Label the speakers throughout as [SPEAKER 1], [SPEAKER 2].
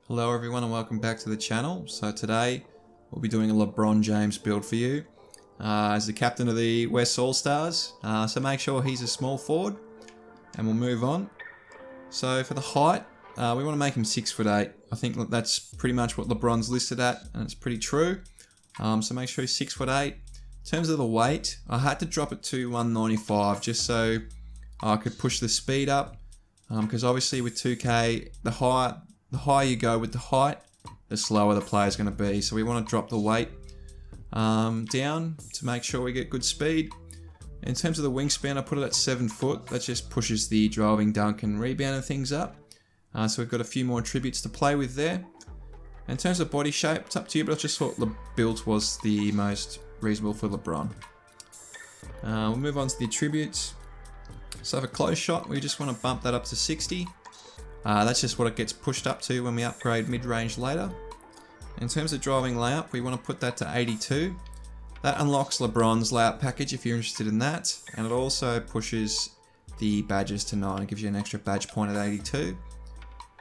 [SPEAKER 1] Hello everyone and welcome back to the channel. So today we'll be doing a LeBron James build for you as the captain of the West All-Stars. So make sure he's a small forward and we'll move on. So for the height, we want to make him 6'8". I think that's pretty much what LeBron's listed at and it's pretty true. So make sure he's 6'8". In terms of the weight, I had to drop it to 195 just so I could push the speed up because obviously with 2K, the higher you go with the height, the slower the player is going to be. So we want to drop the weight down to make sure we get good speed. In terms of the wingspan, I put it at 7 foot. That just pushes the driving, dunk and rebounding things up. So we've got a few more attributes to play with there. In terms of body shape, it's up to you, but I just thought the build was the most reasonable for LeBron. We'll move on to the attributes. So for close shot, we just want to bump that up to 60. That's just what it gets pushed up to when we upgrade mid-range later. In terms of driving layup, we want to put that to 82. That unlocks LeBron's layup package if you're interested in that, and it also pushes the badges to 9. It gives you an extra badge point at 82.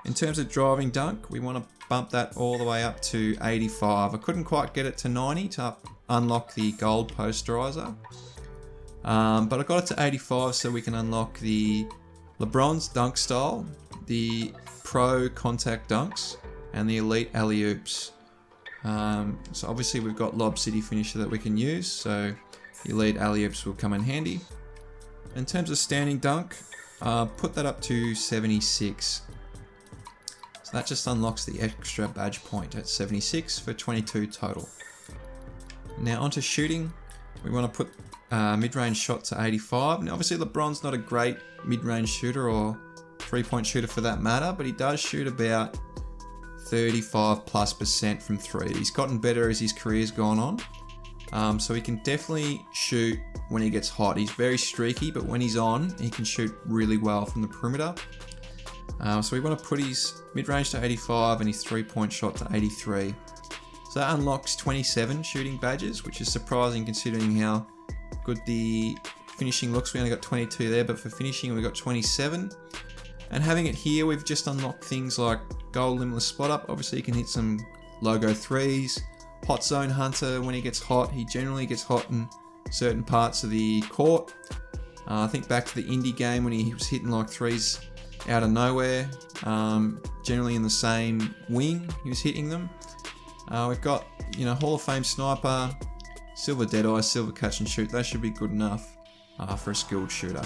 [SPEAKER 1] In terms of driving dunk, we want to bump that all the way up to 85. I couldn't quite get it to 90 to unlock the gold posterizer, but I got it to 85 so we can unlock the LeBron's dunk style, the pro contact dunks, and the elite alley-oops. So obviously we've got Lob City finisher that we can use, so the elite alley-oops will come in handy. In terms of standing dunk, put that up to 76. So that just unlocks the extra badge point at 76 for 22 total. Now onto shooting, we want to put mid-range shot to 85. Now obviously LeBron's not a great mid-range shooter or three-point shooter for that matter, but he does shoot about 35+% from three. He's gotten better as his career's gone on, so he can definitely shoot when he gets hot. He's very streaky, but when he's on, he can shoot really well from the perimeter. So we want to put his mid-range to 85 and his three-point shot to 83. So that unlocks 27 shooting badges, which is surprising considering how good the finishing looks. We only got 22 there, but for finishing we got 27. And having it here, we've just unlocked things like gold limitless spot up. Obviously you can hit some logo threes. Hot zone hunter, when he gets hot, he generally gets hot in certain parts of the court. I think back to the indie game when he was hitting like threes out of nowhere, generally in the same wing he was hitting them. We've got, Hall of Fame sniper, silver deadeye, silver catch and shoot. That should be good enough for a skilled shooter.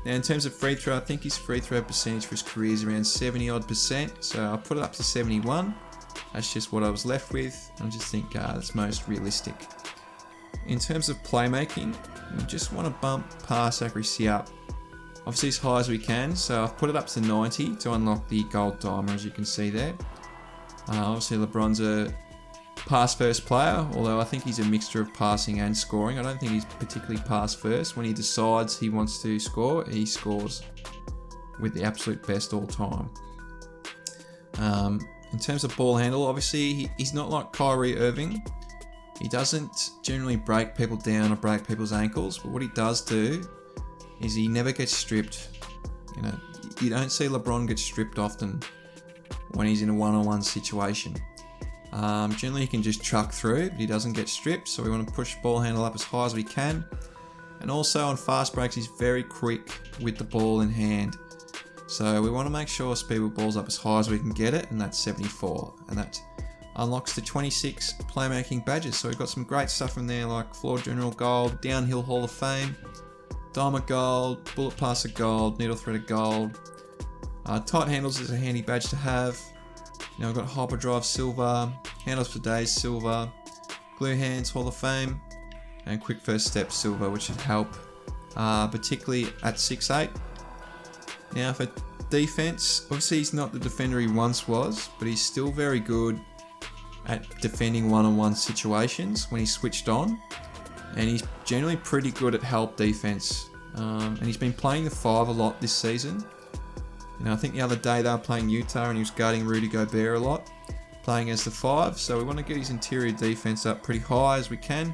[SPEAKER 1] Now in terms of free throw, I think his free throw percentage for his career is around 70%, so I'll put it up to 71. That's just what I was left with. I just think that's most realistic. In terms of playmaking, we just want to bump pass accuracy up, obviously as high as we can, so I've put it up to 90 to unlock the gold diamond, as you can see there. Obviously LeBron's a pass first player, although I think he's a mixture of passing and scoring. I don't think he's particularly pass first. When he decides he wants to score, he scores with the absolute best all time. In terms of ball handle, obviously he's not like Kyrie Irving. He doesn't generally break people down or break people's ankles, but what he does do is he never gets stripped. You don't see LeBron get stripped often when he's in a one-on-one situation. Generally he can just truck through, but he doesn't get stripped, so we want to push ball handle up as high as we can. And also on fast breaks, he's very quick with the ball in hand. So we want to make sure speed with balls up as high as we can get it, and that's 74. And that unlocks the 26 playmaking badges. So we've got some great stuff in there like floor general gold, downhill Hall of Fame, diamond gold, bullet passer gold, needle threader gold. Tight handles is a handy badge to have. Now we've got hyperdrive silver, handles for days silver, glue hands Hall of Fame, and quick first step silver, which should help, particularly at 6'8". Now for defense, obviously he's not the defender he once was, but he's still very good at defending one-on-one situations when he's switched on, and he's generally pretty good at help defense. And he's been playing the 5 a lot this season. I think the other day they were playing Utah and he was guarding Rudy Gobert a lot, playing as the 5, so we want to get his interior defense up pretty high as we can.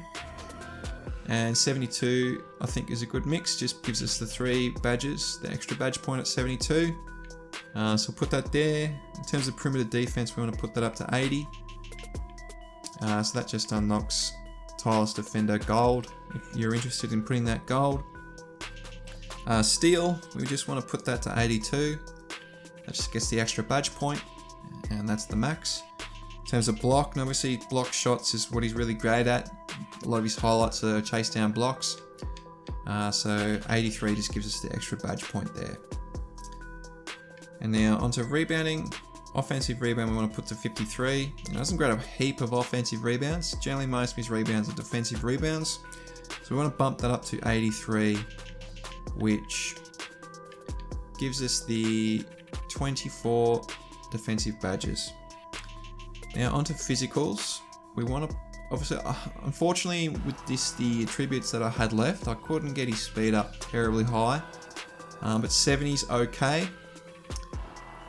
[SPEAKER 1] And 72 I think is a good mix, just gives us the 3 badges, the extra badge point at 72. So put that there. In terms of perimeter defense, we want to put that up to 80. So that just unlocks Tireless Defender Gold, if you're interested in putting that gold. Steal, we just want to put that to 82. That just gets the extra badge point, and that's the max. In terms of block, and obviously block shots is what he's really great at. A lot of his highlights are chase down blocks. So 83 just gives us the extra badge point there. And now onto rebounding. Offensive rebound we want to put to 53. He doesn't grab a heap of offensive rebounds. Generally most of his rebounds are defensive rebounds. So we want to bump that up to 83, which gives us the 24 defensive badges. Now onto physicals. We want to, obviously, unfortunately with the attributes that I had left, I couldn't get his speed up terribly high. But 70's okay.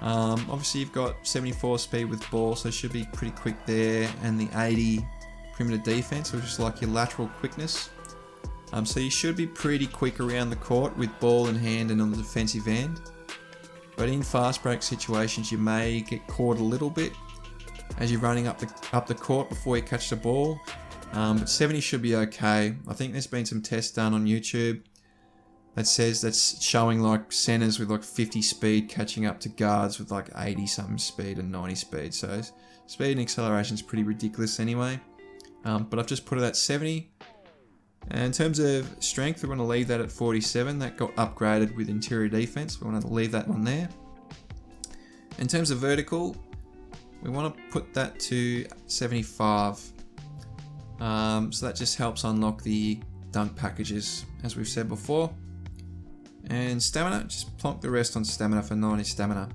[SPEAKER 1] Obviously you've got 74 speed with ball, so should be pretty quick there, and the 80 perimeter defense, which is like your lateral quickness. So you should be pretty quick around the court with ball in hand and on the defensive end. But in fast break situations, you may get caught a little bit as you're running up the court before you catch the ball. But 70 should be okay. I think there's been some tests done on YouTube that's showing like centers with like 50 speed catching up to guards with like 80 something speed and 90 speed. So speed and acceleration is pretty ridiculous anyway. But I've just put it at 70. And in terms of strength, we want to leave that at 47. That got upgraded with interior defense. We want to leave that one there. In terms of vertical, we want to put that to 75. So that just helps unlock the dunk packages, as we've said before. And stamina, just plonk the rest on stamina for 90 stamina.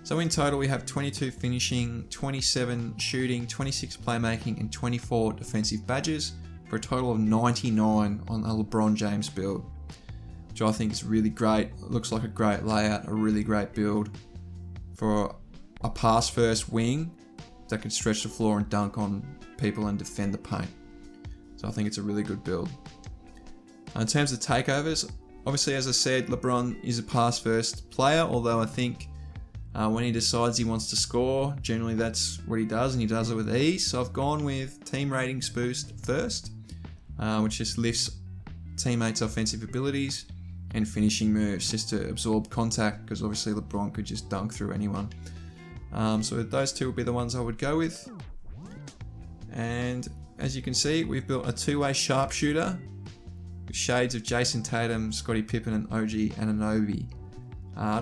[SPEAKER 1] So in total we have 22 finishing, 27 shooting, 26 playmaking and 24 defensive badges for a total of 99 on a LeBron James build, which I think is really great. It looks like a great layout, a really great build for a pass first wing that can stretch the floor and dunk on people and defend the paint. So I think it's a really good build. In terms of takeovers, obviously, as I said, LeBron is a pass-first player, although I think when he decides he wants to score, generally that's what he does, and he does it with ease. So I've gone with team ratings boost first, which just lifts teammates' offensive abilities, and finishing moves just to absorb contact, because obviously LeBron could just dunk through anyone. So those two would be the ones I would go with. And as you can see, we've built a two-way sharpshooter with shades of Jason Tatum, Scottie Pippen and OG Anunoby.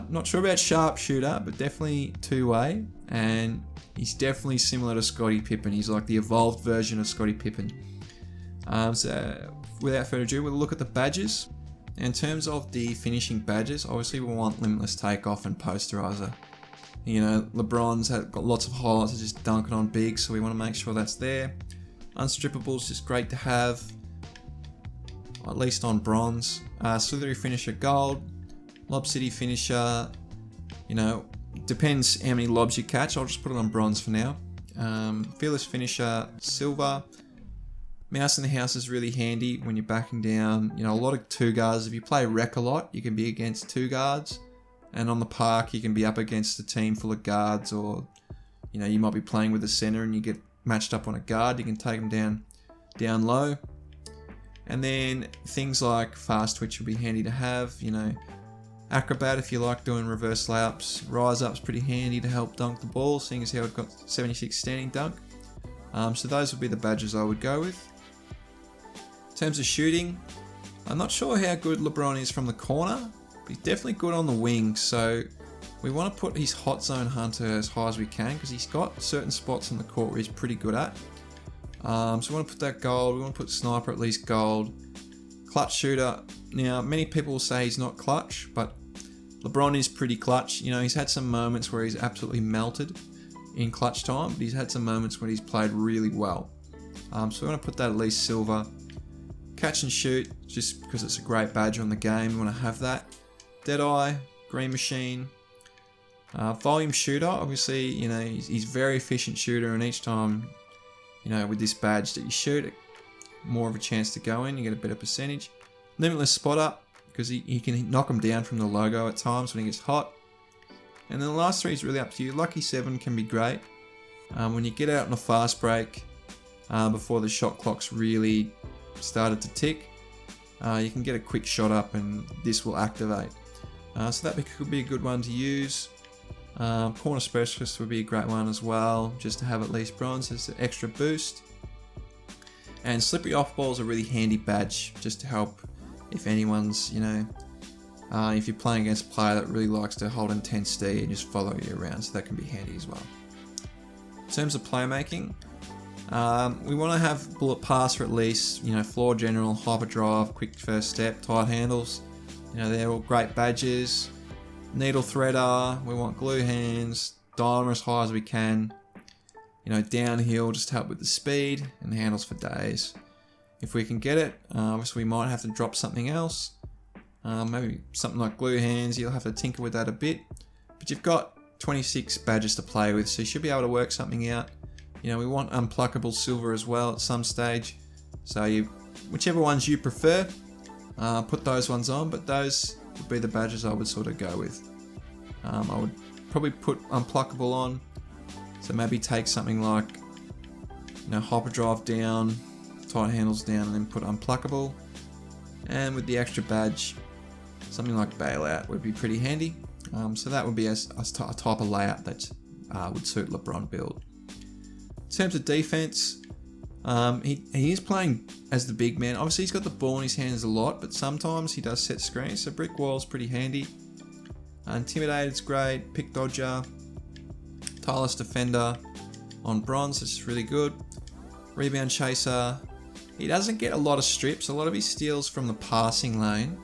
[SPEAKER 1] Not sure about sharpshooter, but definitely two-way, and he's definitely similar to Scottie Pippen. He's like the evolved version of Scottie Pippen. So without further ado, we'll look at the badges. In terms of the finishing badges, obviously we want limitless takeoff and posterizer. You know, LeBron's got lots of highlights of just dunking on big, so we want to make sure that's there. Unstrippable is just great to have, at least on bronze. Slithery finisher gold. Lob City finisher, you know, depends how many lobs you catch. I'll just put it on bronze for now. Fearless finisher silver. Mouse in the house is really handy when you're backing down. You know, a lot of two guards. If you play rec a lot, you can be against two guards. And on the park, you can be up against a team full of guards, or, you know, you might be playing with a center and you get matched up on a guard. You can take them down low. And then things like fast twitch will be handy to have. You know, acrobat if you like doing reverse layups. Rise up's pretty handy to help dunk the ball, seeing as how it got 76 standing dunk. So those would be the badges I would go with. In terms of shooting, I'm not sure how good LeBron is from the corner. He's definitely good on the wing, so we want to put his hot zone hunter as high as we can, because he's got certain spots on the court where he's pretty good at. So we want to put that gold. We want to put sniper at least gold. Clutch shooter. Now, many people will say he's not clutch, but LeBron is pretty clutch. You know, he's had some moments where he's absolutely melted in clutch time, but he's had some moments when he's played really well. So we want to put that at least silver. Catch and shoot, just because it's a great badge on the game. We want to have that. Deadeye, Green Machine, volume shooter. Obviously, you know, he's a very efficient shooter, and each time, you know, with this badge that you shoot, more of a chance to go in. You get a better percentage. Limitless spotter, because he can knock them down from the logo at times when he gets hot. And then the last 3 is really up to you. Lucky 7 can be great. When you get out on a fast break, before the shot clock's really started to tick, you can get a quick shot up and this will activate. So that could be a good one to use. Corner Specialist would be a great one as well, just to have at least bronze as an extra boost. And Slippery Off Ball is a really handy badge, just to help if anyone's, if you're playing against a player that really likes to hold intensity and just follow you around, so that can be handy as well. In terms of playmaking, we want to have Bullet Pass for at least, Floor General, Hyperdrive, Quick First Step, Tight Handles. They're all great badges. Needle Threader, we want Glue Hands, Dimer as high as we can. Downhill just to help with the speed, and Handles for days. If we can get it, obviously we might have to drop something else. Maybe something like Glue Hands, you'll have to tinker with that a bit. But you've got 26 badges to play with, so you should be able to work something out. We want Unpluckable Silver as well at some stage. So whichever ones you prefer, put those ones on, but those would be the badges I would sort of go with. I would probably put Unpluckable on, so maybe take something like Hyperdrive down, Tight Handles down, and then put Unpluckable. And with the extra badge, something like Bailout would be pretty handy. So that would be a type of layout that would suit LeBron build. In terms of defense, he is playing as the big man. Obviously he's got the ball in his hands a lot, but sometimes he does set screens, so Brick Wall's pretty handy. Intimidated's great, Pick Dodger, Tireless Defender on bronze, it's really good. Rebound Chaser, he doesn't get a lot of strips, a lot of his steals from the passing lane.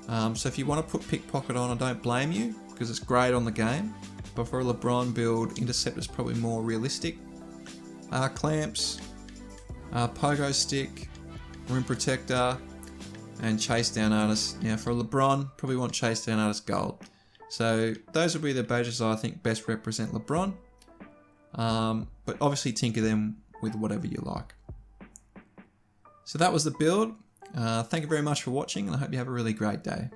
[SPEAKER 1] So if you want to put Pickpocket on, I don't blame you, because it's great on the game. But for a LeBron build, Interceptor's probably more realistic. Clamps, Pogo Stick, Rim Protector, and Chase Down Artist. For LeBron, probably want Chase Down Artist Gold. So those would be the badges I think best represent LeBron. But obviously tinker them with whatever you like. So that was the build. Thank you very much for watching, and I hope you have a really great day.